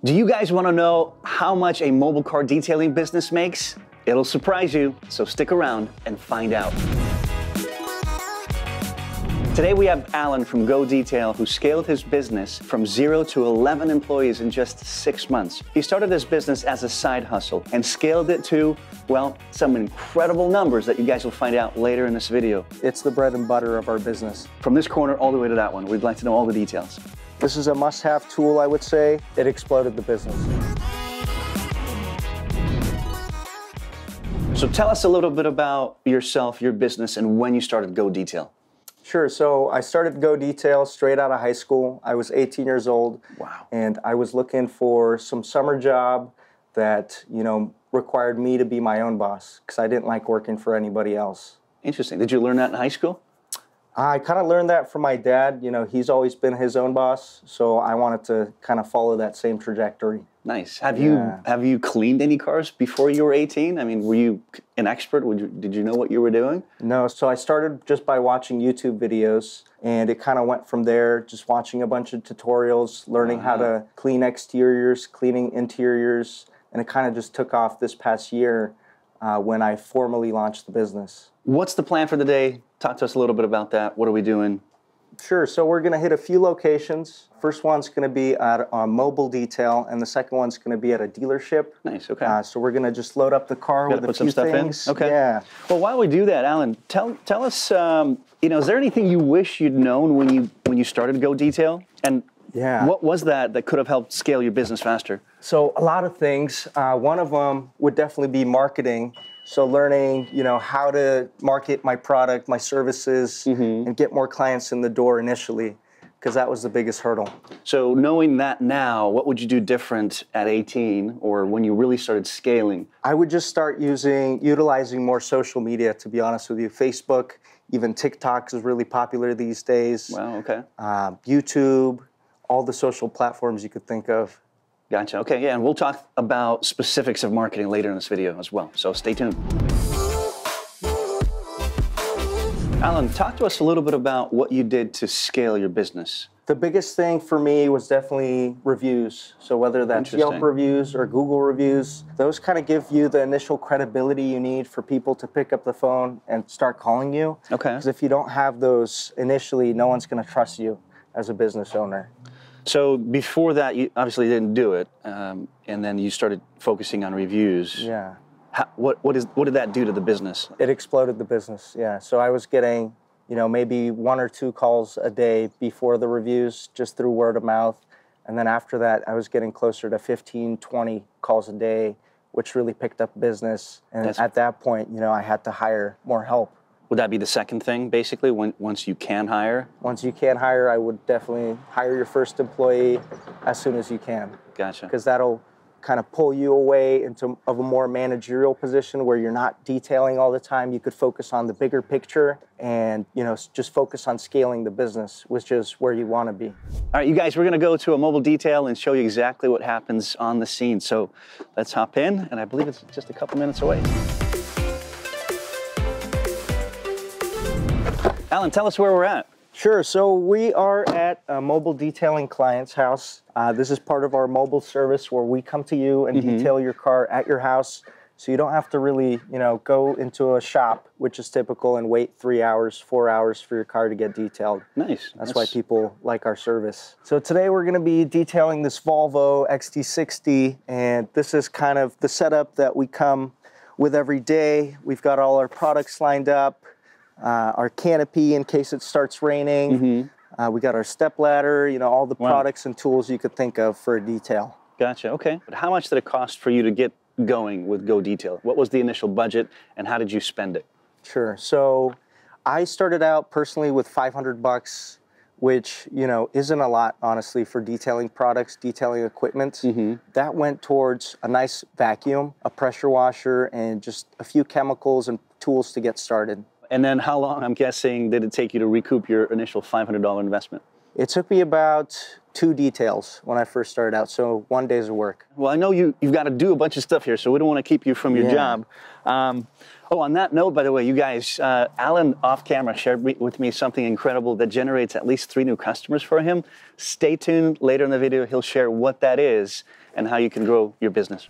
Do you guys want to know how much a mobile car detailing business makes? It'll surprise you, so stick around and find out. Today we have Alan from GoDetail who scaled his business from 0 to 11 employees in just 6 months. He started his business as a side hustle and scaled it to, well, some incredible numbers that you guys will find out later in this video. It's the bread and butter of our business. From this corner all the way to that one, we'd like to know all the details. This is a must-have tool, I would say. It exploded the business. So tell us a little bit about yourself, your business, and when you started GoDetail. Sure, so I started GoDetail straight out of high school. I was 18 years old. Wow. And I was looking for some summer job that, required me to be my own boss because I didn't like working for anybody else. Interesting. Did you learn that in high school? I kind of learned that from my dad. He's always been his own boss, so I wanted to kind of follow that same trajectory. Nice. Have you cleaned any cars before you were 18? I mean, were you an expert? Did you know what you were doing? No, so I started just by watching YouTube videos, and it kind of went from there, just watching a bunch of tutorials, learning how to clean exteriors, cleaning interiors, and it kind of just took off this past year when I formally launched the business. What's the plan for the day? Talk to us a little bit about that. What are we doing? Sure, so we're going to hit a few locations. First one's going to be at a mobile detail, and the second one's going to be at a dealership. Nice, okay. So we're going to just load up the car with a few things. Okay. Yeah. Well, while we do that, Alan, tell us, is there anything you wish you'd known when you started GoDetail? And what was that could have helped scale your business faster? So a lot of things. One of them would definitely be marketing. So learning, how to market my product, my services, and get more clients in the door initially, because that was the biggest hurdle. So knowing that now, what would you do different at 18 or when you really started scaling? I would just start utilizing more social media, to be honest with you. Facebook, even TikTok is really popular these days. Wow, okay. YouTube, all the social platforms you could think of. Gotcha. Okay, yeah, and we'll talk about specifics of marketing later in this video as well, so stay tuned. Alan, talk to us a little bit about what you did to scale your business. The biggest thing for me was definitely reviews. So whether that's Yelp reviews or Google reviews, those kind of give you the initial credibility you need for people to pick up the phone and start calling you. Okay. Because if you don't have those initially, no one's going to trust you as a business owner. So before that, you obviously didn't do it, and then you started focusing on reviews. Yeah. What did that do to the business? It exploded the business, yeah. So I was getting, maybe 1 or 2 calls a day before the reviews, just through word of mouth. And then after that, I was getting closer to 15, 20 calls a day, which really picked up business. And at that point, I had to hire more help. Would that be the second thing, basically, once you can hire? Once you can hire, I would definitely hire your first employee as soon as you can. Gotcha. Because that'll kind of pull you away into a more managerial position where you're not detailing all the time. You could focus on the bigger picture and, just focus on scaling the business, which is where you want to be. All right, you guys, we're going to go to a mobile detail and show you exactly what happens on the scene. So let's hop in, and I believe it's just a couple minutes away. Alan, tell us where we're at. Sure, so we are at a mobile detailing client's house. This is part of our mobile service where we come to you and detail your car at your house. So you don't have to really, go into a shop, which is typical, and wait 3 hours, 4 hours for your car to get detailed. Nice. That's why people like our service. So today we're going to be detailing this Volvo XT60, and this is kind of the setup that we come with every day. We've got all our products lined up. Our canopy in case it starts raining. We got our step ladder, all the products and tools you could think of for a detail. Gotcha, okay. But how much did it cost for you to get going with GoDetail? What was the initial budget and how did you spend it? Sure, so I started out personally with $500, which, isn't a lot, honestly, for detailing products, detailing equipment. That went towards a nice vacuum, a pressure washer, and just a few chemicals and tools to get started. And then how long, I'm guessing, did it take you to recoup your initial $500 investment? It took me about 2 details when I first started out, so 1 day's of work. Well, I know you've got to do a bunch of stuff here, so we don't want to keep you from your job. Oh, on that note, by the way, you guys, Alan off camera shared with me something incredible that generates at least 3 new customers for him. Stay tuned. Later in the video, he'll share what that is. and how you can grow your business.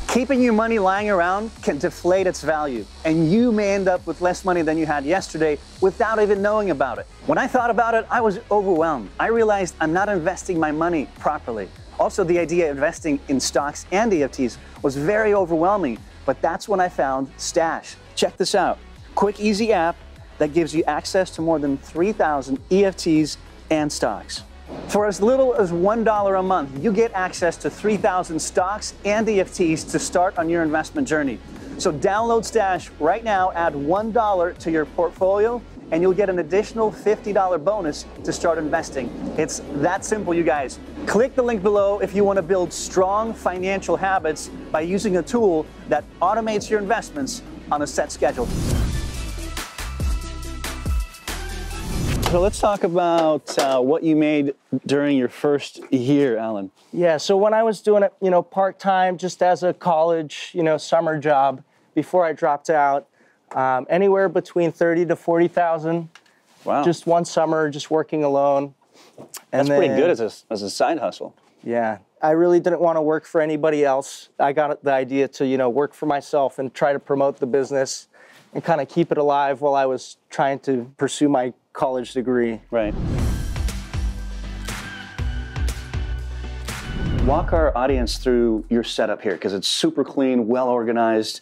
Keeping your money lying around can deflate its value, and you may end up with less money than you had yesterday without even knowing about it. When I thought about it, I was overwhelmed. I realized I'm not investing my money properly. Also, the idea of investing in stocks and EFTs was very overwhelming, but that's when I found Stash. Check this out. Quick, easy app that gives you access to more than 3,000 EFTs and stocks. For as little as $1 a month, you get access to 3,000 stocks and EFTs to start on your investment journey. So download Stash right now, add $1 to your portfolio, and you'll get an additional $50 bonus to start investing. It's that simple, you guys. Click the link below if you want to build strong financial habits by using a tool that automates your investments on a set schedule. So let's talk about what you made during your first year, Alan. Yeah, so when I was doing it, part-time, just as a college, summer job, before I dropped out, anywhere between 30 to 40,000. Wow. Just one summer, just working alone. That's pretty good as a side hustle. Yeah, I really didn't want to work for anybody else. I got the idea to, work for myself and try to promote the business and kind of keep it alive while I was trying to pursue my college degree. Right. Walk our audience through your setup here, because it's super clean, well organized.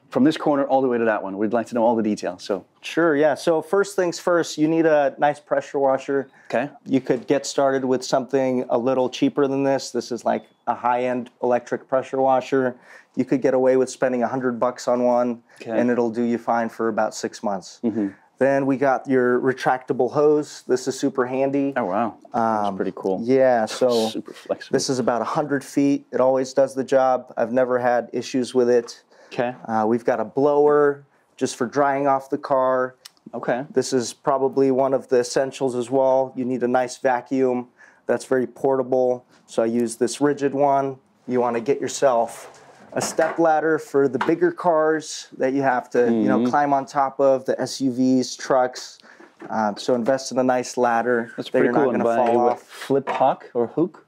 From this corner all the way to that one. We'd like to know all the details. So sure, yeah. So first things first, you need a nice pressure washer. Okay. You could get started with something a little cheaper than this. This is like a high-end electric pressure washer. You could get away with spending $100 on one, and it'll do you fine for about 6 months. Mm-hmm. Then we got your retractable hose. This is super handy. Oh, wow. That's pretty cool. Yeah, so super flexible. This is about 100 feet. It always does the job. I've never had issues with it. Okay. We've got a blower just for drying off the car. Okay. This is probably one of the essentials as well. You need a nice vacuum that's very portable. So I use this rigid one. You want to get yourself a step ladder for the bigger cars that you have to, climb on top of, the SUVs, trucks. So invest in a nice ladder. That's pretty cool. You're not going to fall off. Flip hook or hook?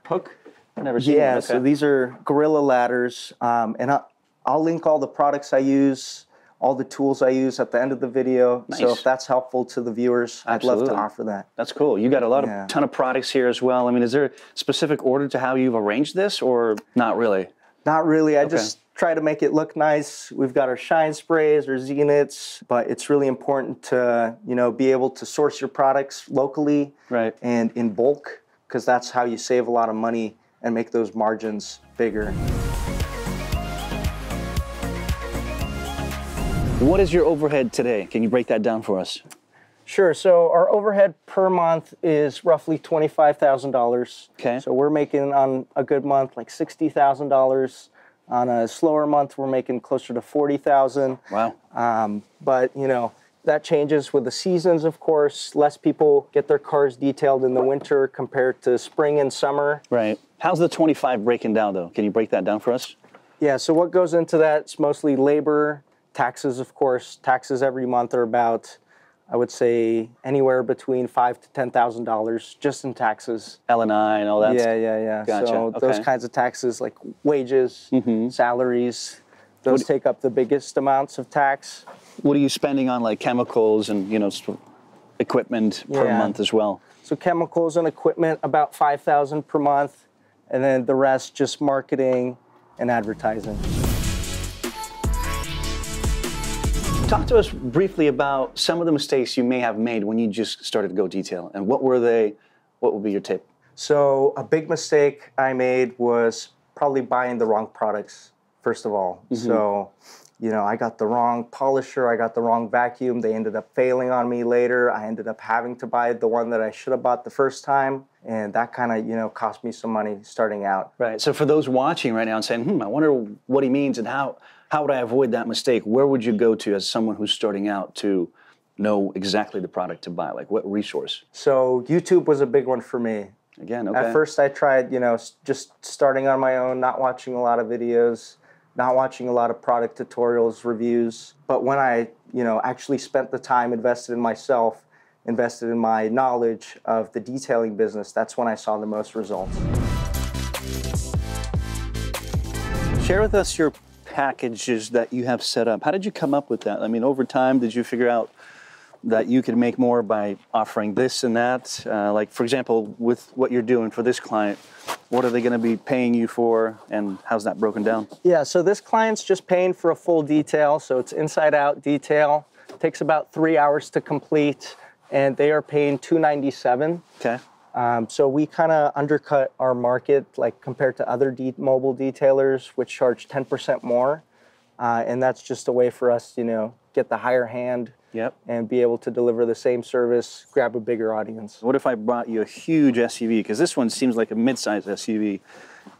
I've never seen that. Yeah, Okay. so these are Gorilla ladders. And I'll link all the products I use, all the tools I use at the end of the video. Nice. So if that's helpful to the viewers, Absolutely. I'd love to offer that. That's cool. You got a ton of products here as well. I mean, is there a specific order to how you've arranged this, or not really? Not really. I just try to make it look nice. We've got our shine sprays, our zeniths, but it's really important to, be able to source your products locally and in bulk, because that's how you save a lot of money and make those margins bigger. What is your overhead today? Can you break that down for us? Sure. So our overhead per month is roughly $25,000. Okay. So we're making on a good month like $60,000. On a slower month, we're making closer to $40,000. Wow. But that changes with the seasons, of course. Less people get their cars detailed in the winter compared to spring and summer. Right. How's the 25 breaking down, though? Can you break that down for us? Yeah. So what goes into that? It's mostly labor, taxes, of course. Taxes every month are about, I would say, anywhere between $5,000 to $10,000 just in taxes. L&I and all that. Yeah. Gotcha. So those kinds of taxes, like wages, salaries, those take up the biggest amounts of tax. What are you spending on, like chemicals and equipment per month as well? So chemicals and equipment about $5,000 per month, and then the rest just marketing and advertising. Talk to us briefly about some of the mistakes you may have made when you just started GoDetail, and what were they? What would be your tip? So a big mistake I made was probably buying the wrong products, first of all. So, I got the wrong polisher, I got the wrong vacuum. They ended up failing on me later. I ended up having to buy the one that I should have bought the first time. And that kind of, cost me some money starting out. Right. So for those watching right now and saying, I wonder what he means and how would I avoid that mistake? Where would you go to as someone who's starting out to know exactly the product to buy? Like what resource? So YouTube was a big one for me. Again, okay. At first I tried, just starting on my own, not watching a lot of videos, not watching a lot of product tutorials, reviews. But when I, actually spent the time, invested in myself, invested in my knowledge of the detailing business, that's when I saw the most results. Share with us your packages that you have set up. How did you come up with that? I mean, over time, did you figure out that you could make more by offering this and that? Like, for example, with what you're doing for this client, what are they going to be paying you for, and how's that broken down? Yeah, so this client's just paying for a full detail, so it's inside-out detail. It takes about 3 hours to complete, and they are paying $297. Okay. So we kind of undercut our market, like compared to other mobile detailers, which charge 10% more, and that's just a way for us, you know, get the higher hand. Yep. And be able to deliver the same service, grab a bigger audience. What if I brought you a huge SUV? Because this one seems like a mid-size SUV.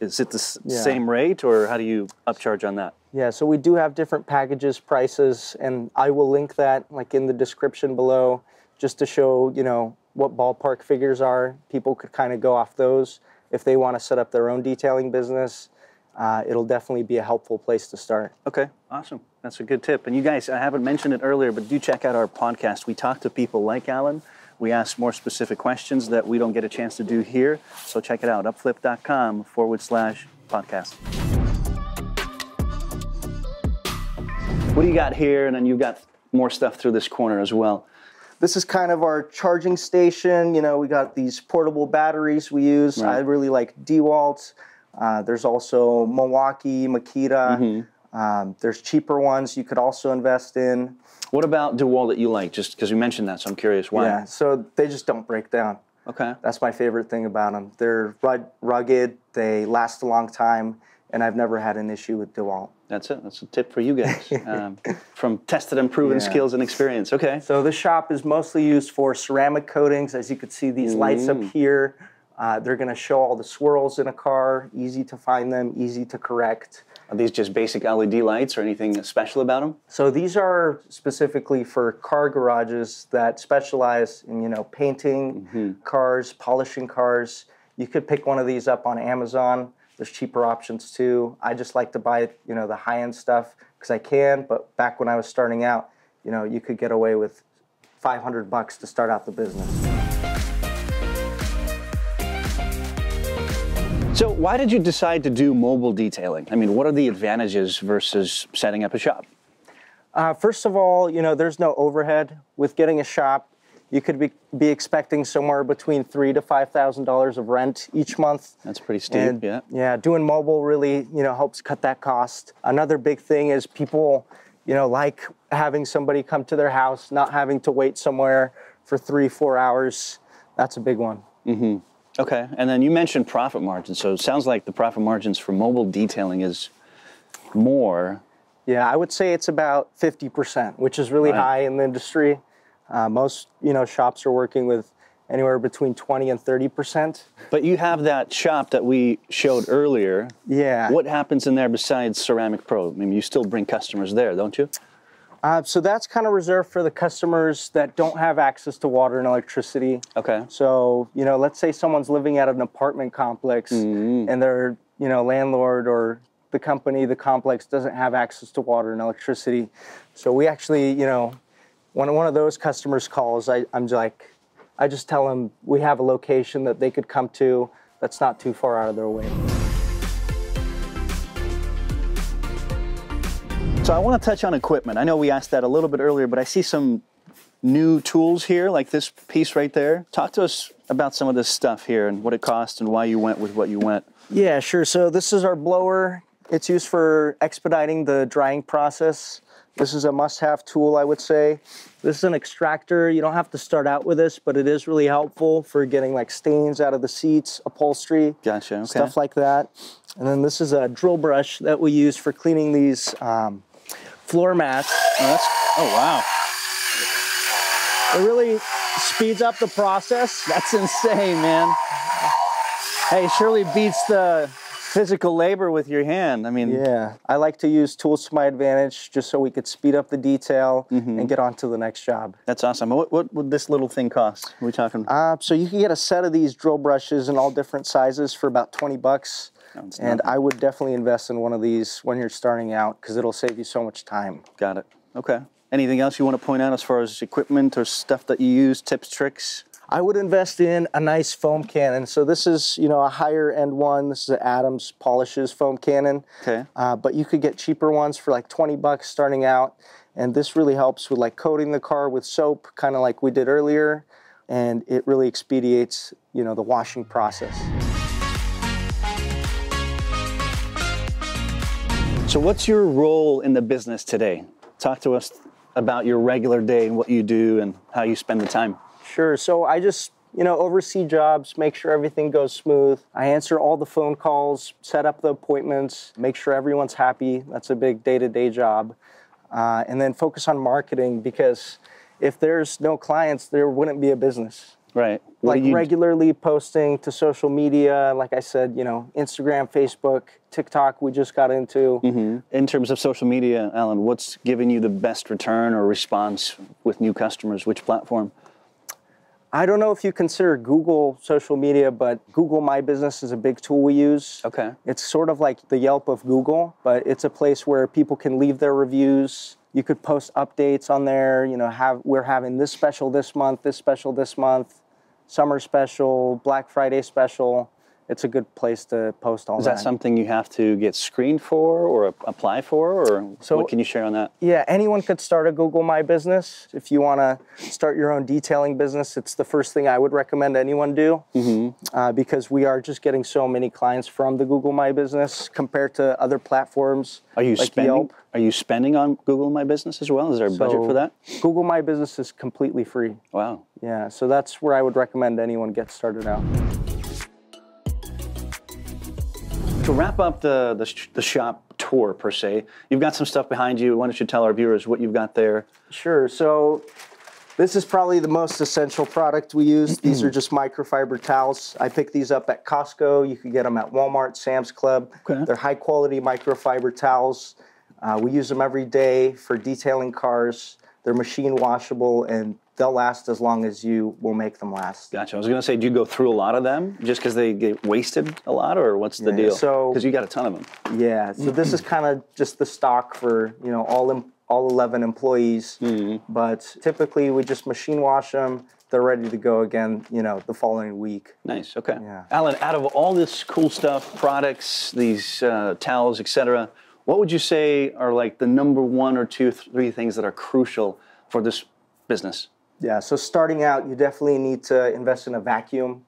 Is it the same rate, or how do you upcharge on that? Yeah, so we do have different packages, prices, and I will link that like in the description below just to show, you know, what ballpark figures are. People could kind of go off those if they want to set up their own detailing business. It'll definitely be a helpful place to start. Okay, awesome. That's a good tip. And you guys, I haven't mentioned it earlier, but do check out our podcast. We talk to people like Alan. We ask more specific questions that we don't get a chance to do here. So check it out, upflip.com/podcast. What do you got here? And then you've got more stuff through this corner as well. This is kind of our charging station. You know, we got these portable batteries we use. Right. I really like DeWalt. There's also Milwaukee, Makita. There's cheaper ones you could also invest in. What about DeWalt that you like? Just because you mentioned that, so I'm curious why. Yeah, so they just don't break down. Okay. That's my favorite thing about them. They're rugged, they last a long time, and I've never had an issue with DeWalt. That's it. That's a tip for you guys from tested and proven skills and experience. Okay. So the shop is mostly used for ceramic coatings. As you can see, these lights up here. They're going to show all the swirls in a car, easy to find them, easy to correct. Are these just basic LED lights or anything special about them? So these are specifically for car garages that specialize in, you know, painting cars, polishing cars. You could pick one of these up on Amazon. There's cheaper options too. I just like to buy, you know, the high-end stuff because I can, but back when I was starting out, you know, you could get away with $500 to start out the business. So why did you decide to do mobile detailing? I mean, what are the advantages versus setting up a shop? First of all, you know, there's no overhead. With getting a shop, you could be expecting somewhere between $3,000 to $5,000 of rent each month. That's pretty steep, and, yeah. Yeah, doing mobile really, you know, helps cut that cost. Another big thing is people, you know, like having somebody come to their house, not having to wait somewhere for 3-4 hours. That's a big one. Okay, and then you mentioned profit margins, so it sounds like the profit margins for mobile detailing is more. Yeah, I would say it's about 50%, which is really high in the industry. Most, you know, shops are working with anywhere between 20 and 30%. But you have that shop that we showed earlier. Yeah. What happens in there besides Ceramic Pro? I mean, you still bring customers there, don't you? So that's kind of reserved for the customers that don't have access to water and electricity. Okay. So, you know, let's say someone's living at an apartment complex and their, you know, landlord or the company, the complex doesn't have access to water and electricity. So we actually, you know, when one of those customers calls, I just tell them we have a location that they could come to that's not too far out of their way. So I want to touch on equipment. I know we asked that a little bit earlier, but I see some new tools here, like this piece right there. Talk to us about some of this stuff here and what it cost and why you went with what you went. Yeah, sure. So this is our blower. It's used for expediting the drying process. This is a must-have tool, I would say. This is an extractor. You don't have to start out with this, but it is really helpful for getting like stains out of the seats, upholstery, gotcha, okay. Stuff like that. And then this is a drill brush that we use for cleaning these floor mats. Oh, wow. It really speeds up the process. That's insane, man. Hey, surely beats the physical labor with your hand. I mean, yeah, I like to use tools to my advantage just so we could speed up the detail and get on to the next job. That's awesome. What would this little thing cost? What are we talking? So you can get a set of these drill brushes in all different sizes for about $20. And I would definitely invest in one of these when you're starting out because it'll save you so much time. Got it. Okay. Anything else you want to point out as far as equipment or stuff that you use, tips, tricks? I would invest in a nice foam cannon. So this is, you know, a higher end one. This is an Adams Polishes foam cannon. Okay. But you could get cheaper ones for like 20 bucks starting out. And this really helps with like coating the car with soap, kind of like we did earlier. And it really expedites, you know, the washing process. So what's your role in the business today? Talk to us about your regular day and what you do and how you spend the time. Sure. So I just, you know, oversee jobs, make sure everything goes smooth. I answer all the phone calls, set up the appointments, make sure everyone's happy. That's a big day-to-day job. And then focus on marketing, because if there's no clients, there wouldn't be a business. Right. Like regularly posting to social media, like I said, you know, Instagram, Facebook, TikTok, we just got into. Mm-hmm. In terms of social media, Alan, what's giving you the best return or response with new customers? Which platform? I don't know if you consider Google social media, but Google My Business is a big tool we use. Okay. It's sort of like the Yelp of Google, but it's a place where people can leave their reviews. You could post updates on there, you know, we're having this special this month, this special this month, summer special, Black Friday special. It's a good place to post all that. Is that something you have to get screened for or apply for, or what can you share on that? Yeah, anyone could start a Google My Business. If you want to start your own detailing business, it's the first thing I would recommend anyone do, because we are just getting so many clients from the Google My Business compared to other platforms. Are you like spending? Yelp. Are you spending on Google My Business as well? Is there a budget for that? Google My Business is completely free. Wow. Yeah, so that's where I would recommend anyone get started out. To wrap up the shop tour, per se, you've got some stuff behind you. Why don't you tell our viewers what you've got there? Sure. So this is probably the most essential product we use. These are just microfiber towels. I picked these up at Costco. You can get them at Walmart, Sam's Club. Okay. They're high-quality microfiber towels. We use them every day for detailing cars. They're machine washable, and they'll last as long as you will make them last. Gotcha. I was going to say, do you go through a lot of them just because they get wasted a lot, or what's the deal? Because you got a ton of them. Yeah. So this is kind of just the stock for, you know, all 11 employees. But typically we just machine wash them. They're ready to go again, you know, the following week. Nice. Okay. Yeah. Alan, out of all this cool stuff, products, these towels, etc., what would you say are like the number 1 or 2, 3 things that are crucial for this business? Yeah, so starting out, you definitely need to invest in a vacuum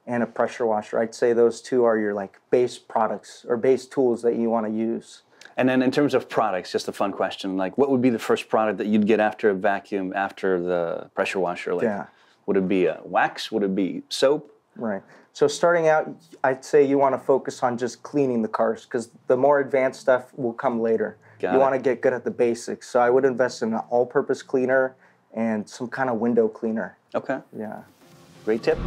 and a pressure washer. I'd say those two are your like base products or base tools that you want to use. And then in terms of products, just a fun question, like what would be the first product that you'd get after a vacuum, after the pressure washer? Like, would it be a wax? Would it be soap? Right. So starting out, I'd say you want to focus on just cleaning the cars, because the more advanced stuff will come later. You want to get good at the basics. So I would invest in an all-purpose cleaner and some kind of window cleaner. Okay. Yeah. Great tip.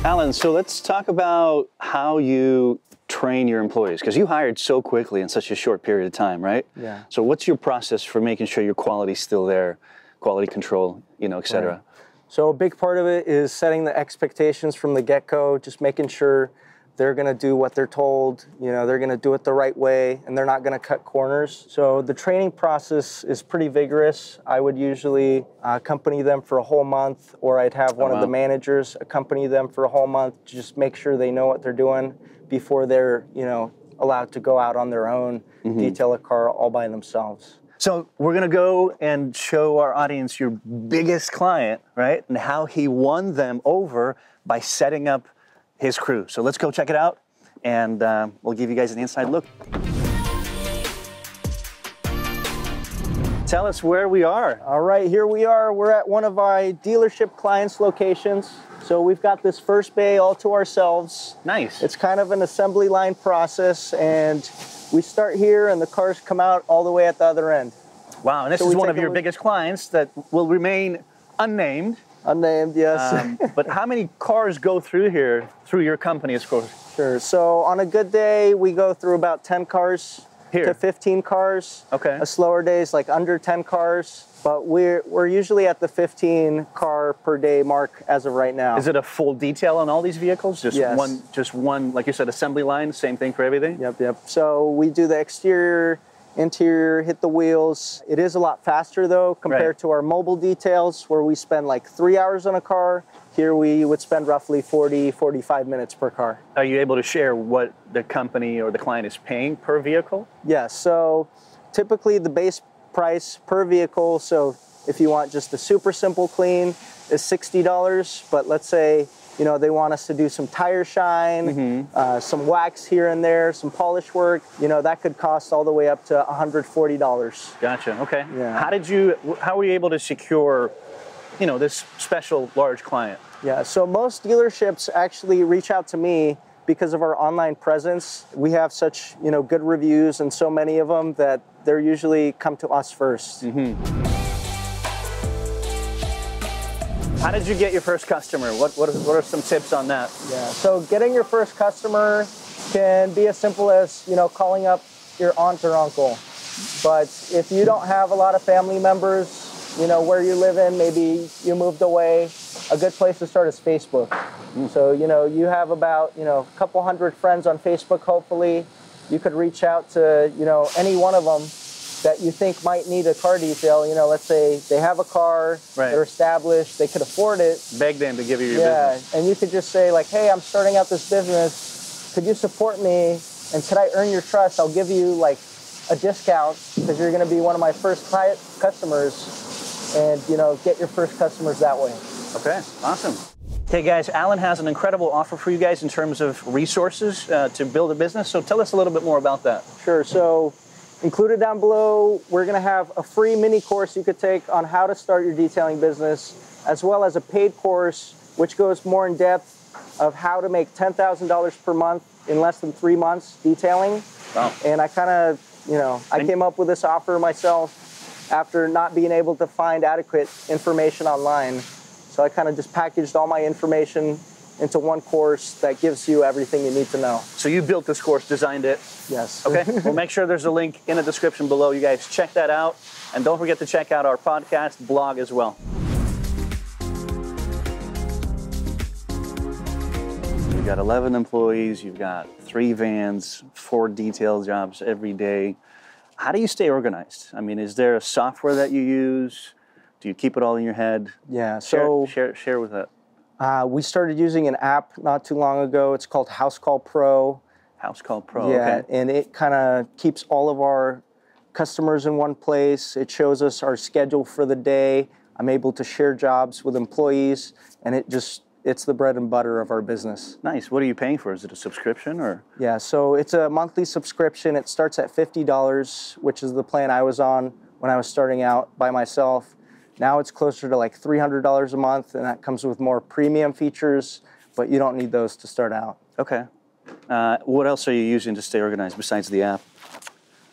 Alan, so let's talk about how you train your employees, because you hired so quickly in such a short period of time, right? Yeah. So what's your process for making sure your quality's still there, quality control, you know, et cetera? Right. So a big part of it is setting the expectations from the get-go, just making sure they're going to do what they're told, you know, they're going to do it the right way, and they're not going to cut corners. So the training process is pretty vigorous. I would usually accompany them for a whole month, or I'd have one of the managers accompany them for a whole month to just make sure they know what they're doing before they're, you know, allowed to go out on their own, detail a car all by themselves. So we're going to go and show our audience your biggest client, right, and how he won them over by setting up his crew. So let's go check it out, and we'll give you guys an inside look. Tell us where we are. All right, here we are. We're at one of our dealership clients' locations. So we've got this first bay all to ourselves. Nice. It's kind of an assembly line process, and we start here and the cars come out all the way at the other end. Wow, and this is one of your biggest clients that will remain unnamed. Unnamed, yes. But how many cars go through here, through your company, of course? Sure, so on a good day, we go through about 10 cars to 15 cars. Okay. A slower day is like under 10 cars, but we're usually at the 15 car per day mark as of right now. Is it a full detail on all these vehicles? Just one, like you said, assembly line, same thing for everything? Yep. So we do the exterior interior, hit the wheels. It is a lot faster though compared to our mobile details where we spend like 3 hours on a car. Here we would spend roughly 40-45 minutes per car. Are you able to share what the company or the client is paying per vehicle? Yes, so typically the base price per vehicle, so if you want just a super simple clean, is $60, but let's say they want us to do some tire shine, some wax here and there, some polish work, that could cost all the way up to $140. Gotcha, okay. Yeah. How were you able to secure, this special large client? Yeah, so most dealerships actually reach out to me because of our online presence. We have such, good reviews and so many of them that they're usually come to us first. How did you get your first customer? What are some tips on that? Yeah, so getting your first customer can be as simple as, calling up your aunt or uncle. But if you don't have a lot of family members, where you live in, maybe you moved away, a good place to start is Facebook. So, you have about, a couple hundred friends on Facebook, hopefully. You could reach out to, any one of them that you think might need a car detail. Let's say they have a car, they're established, they could afford it. Beg them to give you your business. And you could just say like, hey, I'm starting out this business. Could you support me? And could I earn your trust? I'll give you like a discount because you're going to be one of my first customers, and get your first customers that way. Okay, awesome. Okay guys, Alan has an incredible offer for you guys in terms of resources to build a business. So tell us a little bit more about that. Sure, so included down below, we're going to have a free mini course you could take on how to start your detailing business, as well as a paid course which goes more in depth of how to make $10,000 per month in less than 3 months detailing. Wow. And I kind of, I came up with this offer myself after not being able to find adequate information online. So I kind of just packaged all my information into one course that gives you everything you need to know. So you built this course, designed it? Yes. Okay, we'll make sure there's a link in the description below. You guys check that out. And don't forget to check out our podcast blog as well. You've got 11 employees, you've got 3 vans, 4 detail jobs every day. How do you stay organized? I mean, is there a software that you use? Do you keep it all in your head? Yeah, so share with that. We started using an app not too long ago. It's called House Call Pro. House Call Pro, yeah, okay. And it kind of keeps all of our customers in one place. It shows us our schedule for the day. I'm able to share jobs with employees, and it's the bread and butter of our business. Nice. What are you paying for? Is it a subscription or? Yeah, so it's a monthly subscription. It starts at $50, which is the plan I was on when I was starting out by myself. Now it's closer to like $300 a month, and that comes with more premium features, but you don't need those to start out. Okay. What else are you using to stay organized besides the app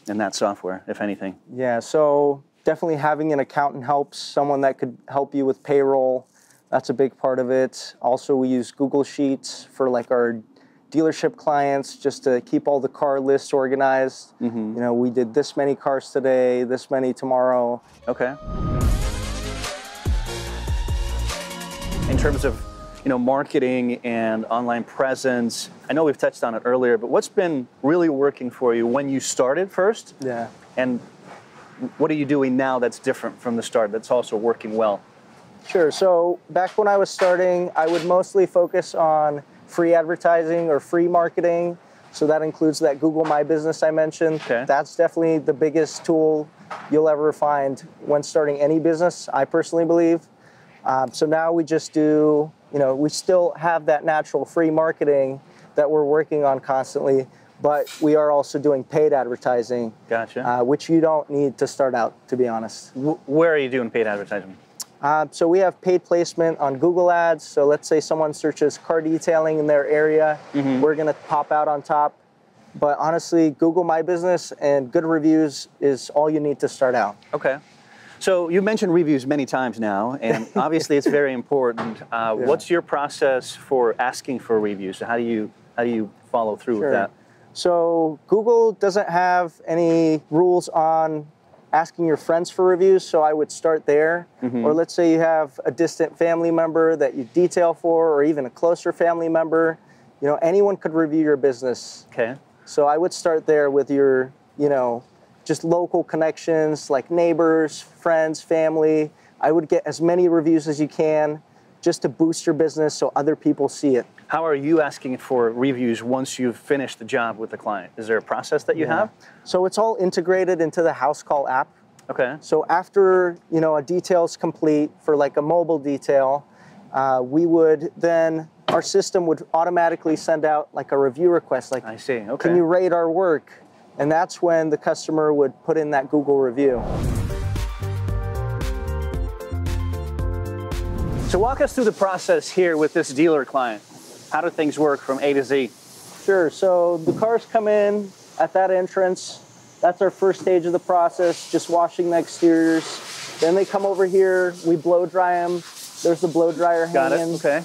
and that software, if anything? Yeah, so definitely having an accountant helps, someone that could help you with payroll. That's a big part of it. Also, we use Google Sheets for like our dealership clients just to keep all the car lists organized. We did this many cars today, this many tomorrow. Okay. In terms of, marketing and online presence, I know we've touched on it earlier, but what's been really working for you when you started first? Yeah. And what are you doing now that's different from the start that's also working well? Sure. So back when I was starting, I would mostly focus on free advertising or free marketing. So that includes that Google My Business I mentioned. Okay. That's definitely the biggest tool you'll ever find when starting any business, I personally believe. So now we just do, we still have that natural free marketing that we're working on constantly, but we are also doing paid advertising. Gotcha. Which you don't need to start out, to be honest. Where are you doing paid advertising? So we have paid placement on Google Ads. So let's say someone searches car detailing in their area, we're going to pop out on top. But honestly, Google My Business and good reviews is all you need to start out. Okay. So you mentioned reviews many times now, and obviously it's very important. What's your process for asking for reviews? How do you follow through with that? So Google doesn't have any rules on asking your friends for reviews, so I would start there. Or let's say you have a distant family member that you detail for, or even a closer family member. Anyone could review your business. Okay. So I would start there with your, just local connections like neighbors, friends, family. I would get as many reviews as you can just to boost your business so other people see it. How are you asking for reviews once you've finished the job with the client? Is there a process that you have? So it's all integrated into the house call app. Okay. So after, you know, a detail's complete for like a mobile detail, we would then, our system would automatically send out like a review request, like, I see, okay. Can you rate our work? And that's when the customer would put in that Google review. So walk us through the process here with this dealer client. How do things work from A to Z? Sure, so the cars come in at that entrance. That's our first stage of the process, just washing the exteriors. Then they come over here, we blow dry them. There's the blow dryer hanging. Got it, okay.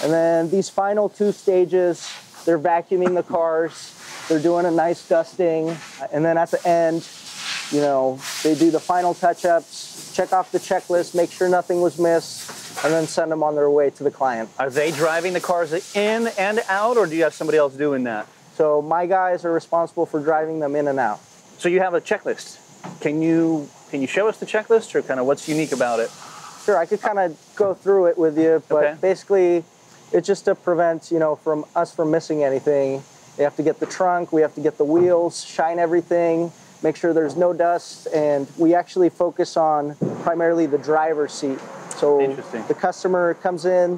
And then these final 2 stages, they're vacuuming the cars. They're doing a nice dusting. And then at the end, you know, they do the final touch-ups, check off the checklist, make sure nothing was missed, and then send them on their way to the client. Are they driving the cars in and out, or do you have somebody else doing that? So my guys are responsible for driving them in and out. So you have a checklist. Can you show us the checklist, or kind of what's unique about it? Sure, I could kind of go through it with you, but basically it's just to prevent, you know, from missing anything. They have to get the trunk, we have to get the wheels, shine everything, make sure there's no dust, and we actually focus on primarily the driver's seat. So the customer comes in,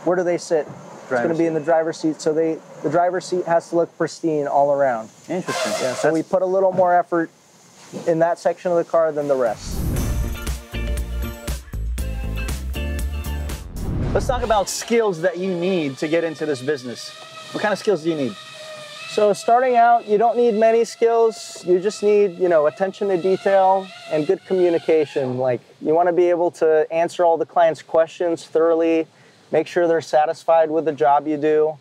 where do they sit? It's going to be in the driver's seat, so the driver's seat has to look pristine all around. Interesting. Yeah, so we put a little more effort in that section of the car than the rest. Let's talk about skills that you need to get into this business. What kind of skills do you need? So starting out, you don't need many skills. You just need, you know, attention to detail and good communication. Like, you want to be able to answer all the client's questions thoroughly, make sure they're satisfied with the job you do,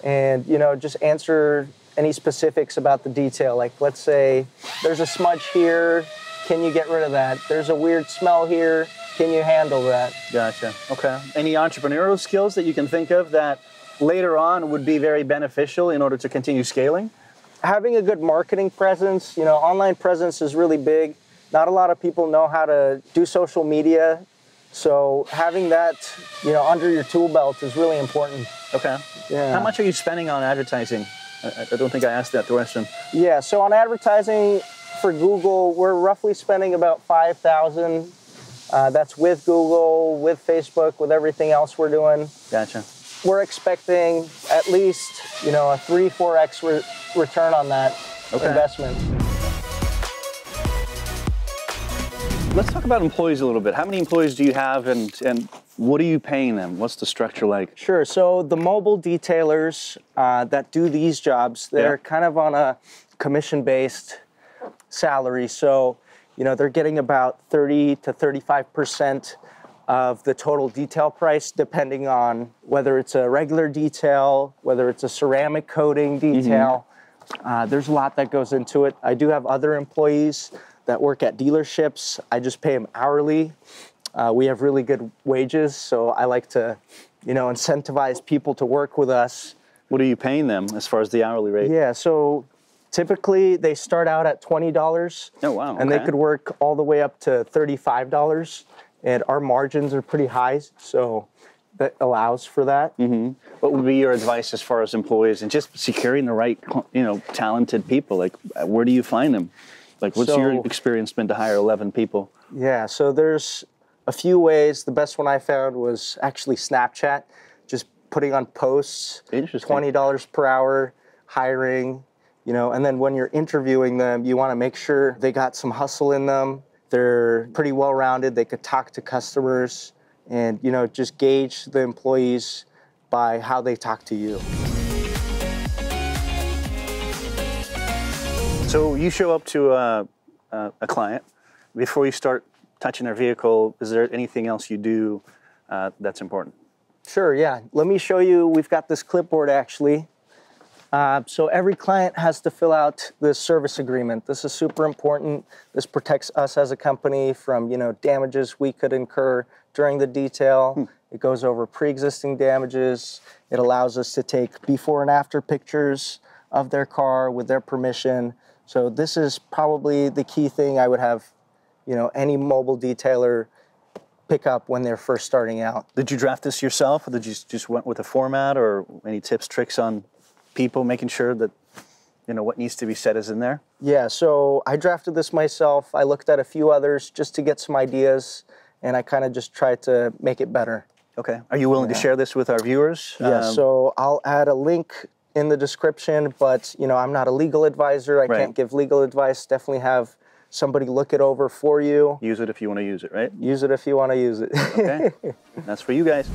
and, you know, just answer any specifics about the detail. Like, let's say there's a smudge here, can you get rid of that? There's a weird smell here, can you handle that? Gotcha, okay. Any entrepreneurial skills that you can think of that later on would be very beneficial in order to continue scaling? Having a good marketing presence, you know, online presence is really big. Not a lot of people know how to do social media. So having that, you know, under your tool belt is really important. Okay. Yeah. How much are you spending on advertising? I don't think I asked that question. Yeah, so on advertising for Google, we're roughly spending about $5,000. That's with Google, with Facebook, with everything else we're doing. Gotcha. We're expecting at least, you know, a 3-4x return on that investment. Let's talk about employees a little bit. How many employees do you have, and what are you paying them? What's the structure like? Sure, so the mobile detailers that do these jobs, they're kind of on a commission-based salary. So, you know, they're getting about 30 to 35% of the total detail price, depending on whether it's a regular detail, whether it's a ceramic coating detail. There's a lot that goes into it. I do have other employees that work at dealerships. I just pay them hourly. We have really good wages, so I like to, you know, incentivize people to work with us. What are you paying them as far as the hourly rate? Yeah, so typically they start out at $20. Oh, wow. And they could work all the way up to $35. And our margins are pretty high, so that allows for that. What would be your advice as far as employees and just securing the right, you know, talented people? Like, where do you find them? Like, what's your experience been to hire 11 people? Yeah, so there's a few ways. The best one I found was actually Snapchat, just putting on posts, $20 per hour, hiring, you know, and then when you're interviewing them, you want to make sure they got some hustle in them. They're pretty well-rounded. They could talk to customers and, you know, just gauge the employees by how they talk to you. So you show up to a client. Before you start touching their vehicle, is there anything else you do that's important? Sure, yeah. Let me show you. We've got this clipboard, actually. So every client has to fill out this service agreement. This is super important. This protects us as a company from, you know, damages we could incur during the detail. It goes over pre-existing damages. It allows us to take before and after pictures of their car with their permission. So this is probably the key thing I would have, you know, any mobile detailer pick up when they're first starting out. Did you draft this yourself, or did you just went with a format, or any tips, tricks on people making sure that, you know, what needs to be said is in there? Yeah, so I drafted this myself. I looked at a few others just to get some ideas, and I kind of just tried to make it better. Okay. Are you willing to share this with our viewers? Yeah, so I'll add a link in the description, but, you know, I'm not a legal advisor. I can't give legal advice. Definitely have somebody look it over for you. Use it if you want to use it, right? Use it if you want to use it. Okay. That's for you guys.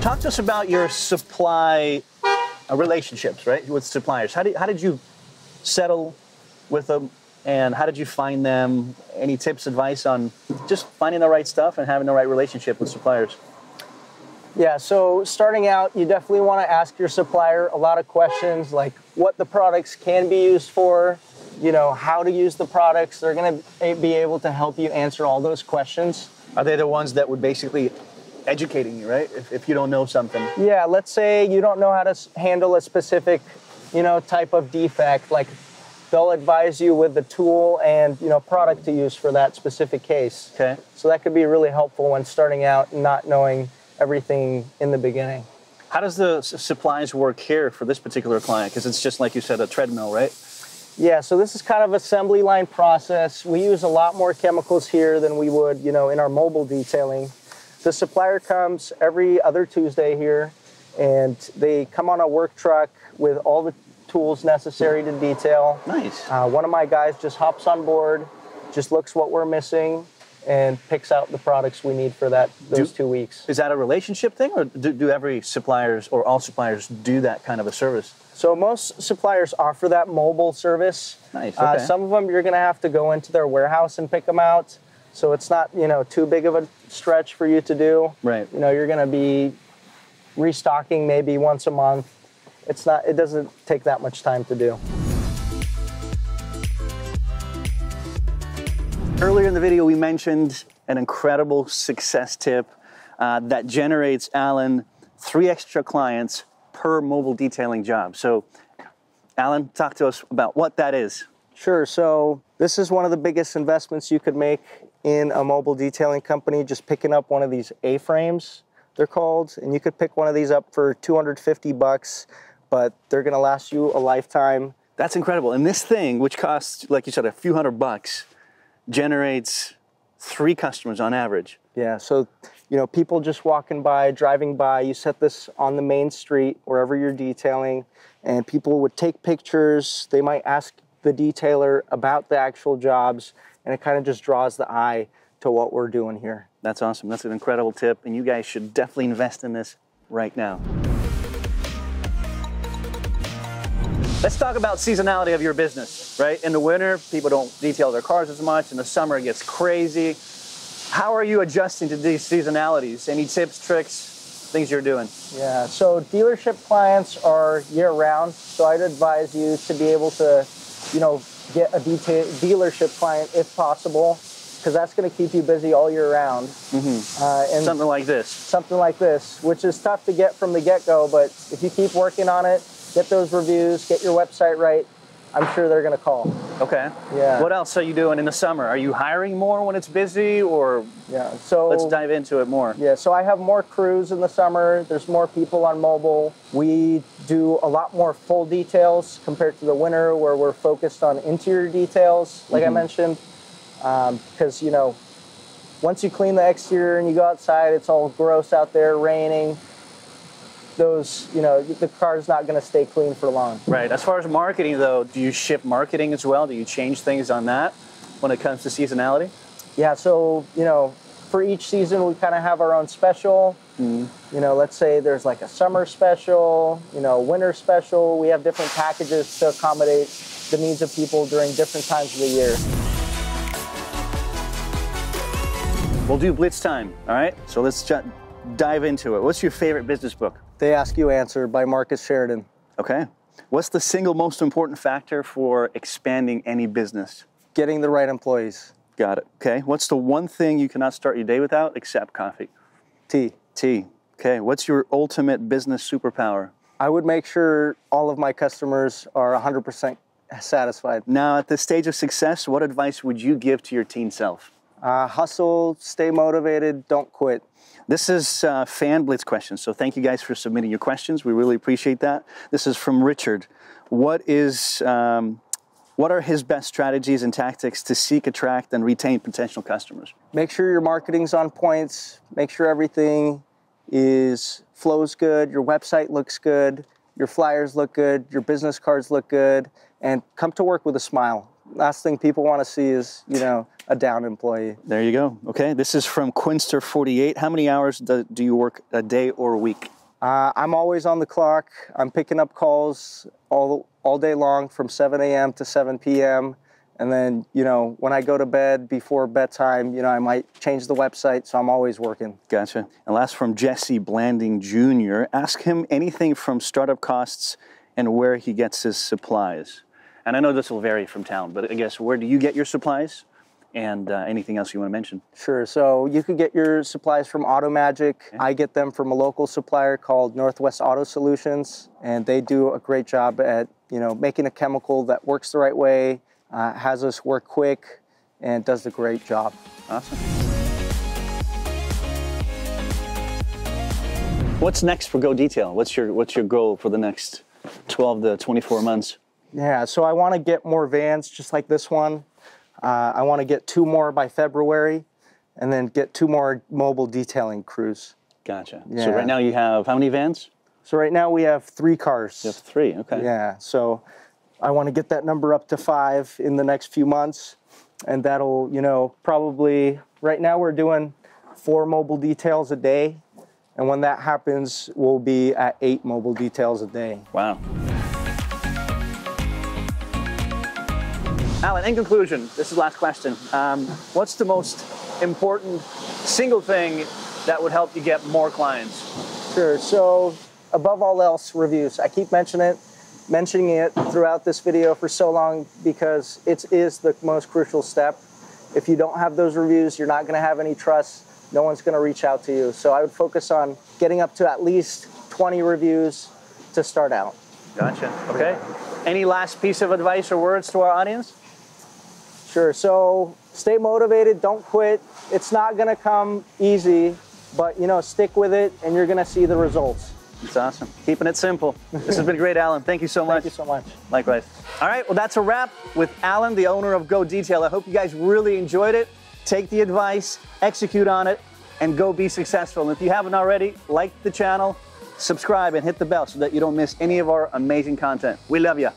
Talk to us about your supply relationships, right, with suppliers. How did you settle with them, and how did you find them? Any tips, advice on just finding the right stuff and having the right relationship with suppliers? Yeah, so starting out, you definitely want to ask your supplier a lot of questions, like what the products can be used for, you know, how to use the products. They're going to be able to help you answer all those questions. Are they the ones that would basically educating you, right? If you don't know something. Yeah, let's say you don't know how to handle a specific, you know, type of defect, like they'll advise you with the tool and, you know, product to use for that specific case. Okay. So that could be really helpful when starting out and not knowing everything in the beginning. How does the supplies work here for this particular client? Because it's just like you said, a treadmill, right? Yeah, so this is kind of assembly line process. We use a lot more chemicals here than we would, you know, in our mobile detailing. The supplier comes every other Tuesday here, and they come on a work truck with all the tools necessary to detail. Nice. One of my guys just hops on board, just looks what we're missing, and picks out the products we need for those 2 weeks. Is that a relationship thing, or do every suppliers or all suppliers do that kind of a service? So most suppliers offer that mobile service. Nice. Okay. Some of them you're going to have to go into their warehouse and pick them out. So it's not, you know, too big of a stretch for you to do. Right. You know, you're going to be restocking maybe once a month. It doesn't take that much time to do. Earlier in the video, we mentioned an incredible success tip that generates Alan 3 extra clients per mobile detailing job. So, Alan, talk to us about what that is. Sure. So this is one of the biggest investments you could make in a mobile detailing company, just picking up one of these A-frames, they're called, and you could pick one of these up for $250, but they're going to last you a lifetime. That's incredible. And this thing, which costs, like you said, a few $100, generates 3 customers on average. Yeah, so, you know, people just walking by, driving by, you set this on the main street, wherever you're detailing, and people would take pictures. They might ask the detailer about the actual jobs, and it kind of just draws the eye to what we're doing here. That's awesome. That's an incredible tip, and you guys should definitely invest in this right now. Let's talk about seasonality of your business, right? In the winter, people don't detail their cars as much. In the summer, it gets crazy. How are you adjusting to these seasonalities? Any tips, tricks, things you're doing? Yeah, so dealership clients are year-round, so I'd advise you to be able to, you know, get a dealership client if possible, because that's going to keep you busy all year round. Mm-hmm. And something like this. Something like this, which is tough to get from the get-go, but if you keep working on it, get those reviews, get your website right, I'm sure they're going to call. Okay. Yeah. What else are you doing in the summer? Are you hiring more when it's busy, or? Yeah. So let's dive into it more. Yeah. So I have more crews in the summer. There's more people on mobile. We do a lot more full details compared to the winter, where we're focused on interior details, like I mentioned, because, you know, once you clean the exterior and you go outside, it's all gross out there, raining. Those, you know, the car's not going to stay clean for long. Right. As far as marketing, though, do you ship marketing as well? Do you change things on that when it comes to seasonality? Yeah. So, you know, for each season, we kind of have our own special. You know, let's say there's like a summer special, you know, winter special. We have different packages to accommodate the needs of people during different times of the year. We'll do Blitz Time, all right? So let's dive into it. What's your favorite business book? They Ask You Answer by Marcus Sheridan. Okay. What's the single most important factor for expanding any business? Getting the right employees. Got it. Okay. What's the one thing you cannot start your day without except coffee? Tea. Tea. Okay. What's your ultimate business superpower? I would make sure all of my customers are 100% satisfied. Now, at this stage of success, what advice would you give to your teen self? Hustle, stay motivated, don't quit. This is fan blitz questions, so thank you guys for submitting your questions. We really appreciate that. This is from Richard. What are his best strategies and tactics to seek, attract, and retain potential customers? Make sure your marketing's on points. Make sure everything flows good. Your website looks good. Your flyers look good. Your business cards look good. And come to work with a smile. Last thing people want to see is, a down employee. There you go. Okay, this is from Quinster48. How many hours do you work a day or a week? I'm always on the clock. I'm picking up calls all day long from 7 a.m. to 7 p.m. And then, when I go to bed before bedtime, I might change the website, so I'm always working. Gotcha. And last from Jesse Blanding Jr. Ask him anything from startup costs and where he gets his supplies. And I know this will vary from town, but I guess where do you get your supplies? And anything else you want to mention? Sure. So you could get your supplies from AutoMagic. Okay. I get them from a local supplier called Northwest Auto Solutions, and they do a great job at making a chemical that works the right way, has us work quick, and does a great job. Awesome. What's next for GoDetail? What's your goal for the next 12 to 24 months? Yeah. So I want to get more vans just like this one. I want to get 2 more by February, and then get 2 more mobile detailing crews. Gotcha. Yeah. So right now you have how many vans? So right now we have 3 cars. You have 3, okay. Yeah, so I want to get that number up to 5 in the next few months, and that'll, probably, right now we're doing 4 mobile details a day, and when that happens, we'll be at 8 mobile details a day. Wow. Alan, in conclusion, this is the last question. What's the most important single thing that would help you get more clients? Sure, so above all else, reviews. I keep mentioning it throughout this video for so long because it is the most crucial step. If you don't have those reviews, you're not gonna have any trust. No one's gonna reach out to you. So I would focus on getting up to at least 20 reviews to start out. Gotcha, okay. Any last piece of advice or words to our audience? Sure, so stay motivated, don't quit. It's not gonna come easy, but stick with it and you're gonna see the results. It's awesome. Keeping it simple. This has been great, Alan. Thank you so much. Thank you so much. Likewise. All right, well, that's a wrap with Alan, the owner of GoDetail. I hope you guys really enjoyed it. Take the advice, execute on it, and go be successful. And if you haven't already, like the channel, subscribe, and hit the bell so that you don't miss any of our amazing content. We love you.